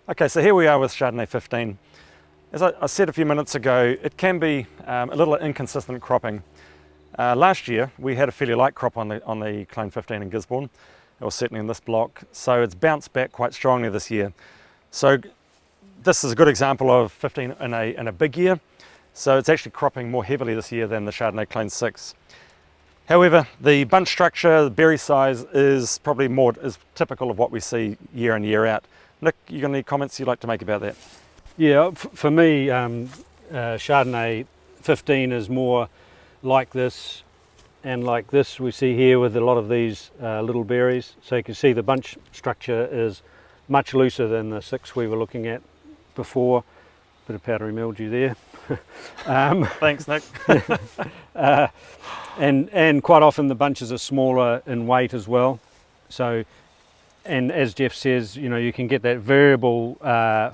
Okay, so here we are with Chardonnay 15. As I said a few minutes ago, it can be a little inconsistent cropping. Last year we had a fairly light crop on the Clone 15 in Gisborne, or certainly in this block, so it's bounced back quite strongly this year. So this is a good example of 15 in a big year, so it's actually cropping more heavily this year than the Chardonnay Clone 6. However, the bunch structure, the berry size is probably is typical of what we see year in, year out. Nick, you got any comments you'd like to make about that? Yeah, for me, Chardonnay 15 is more like this and like this we see here with a lot of these little berries. So you can see the bunch structure is much looser than the 6 we were looking at before. Bit of powdery mildew there. Thanks, Nick. And quite often the bunches are smaller in weight as well. So, and as Jeff says, you know, you can get that variable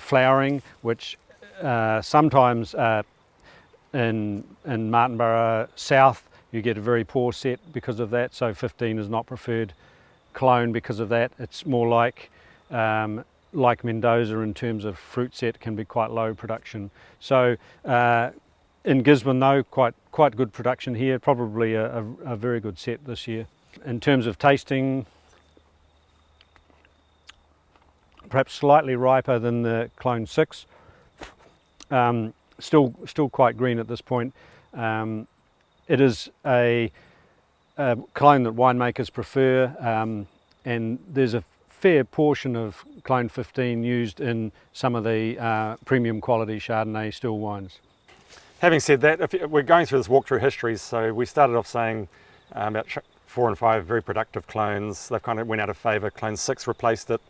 flowering, which sometimes in Martinborough South you get a very poor set because of that. So 15 is not preferred clone because of that. It's more like Mendoza in terms of fruit set, can be quite low production. So in Gisborne though, quite good production here, probably a very good set this year. In terms of tasting, perhaps slightly riper than the Clone 6. Still quite green at this point. It is a clone that winemakers prefer, and there's a fair portion of Clone 15 used in some of the premium quality Chardonnay still wines. Having said that, we're going through this walkthrough history, so we started off saying about 4 and 5 very productive clones. They kind of went out of favour. Clone 6 replaced it.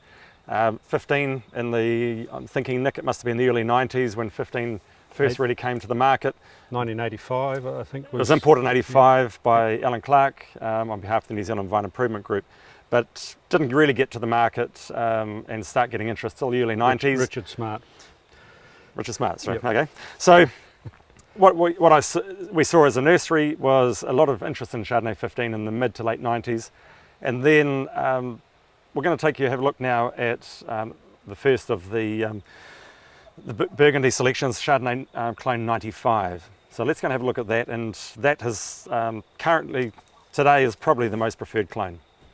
15 in the, I'm thinking, Nick, it must have been the early 90s when 15 first really came to the market. 1985, I think. It was imported in 85 by Alan Clark on behalf of the New Zealand Vine Improvement Group, but didn't really get to the market and start getting interest till the early 90s. Richard Smart. Richard Smart, sorry. Yep. Okay. So what we saw as a nursery was a lot of interest in Chardonnay 15 in the mid to late 90s, and then we're going to have a look now at the first of the Burgundy selections, Chardonnay Clone 95. So let's go and have a look at that, and that has currently today is probably the most preferred clone.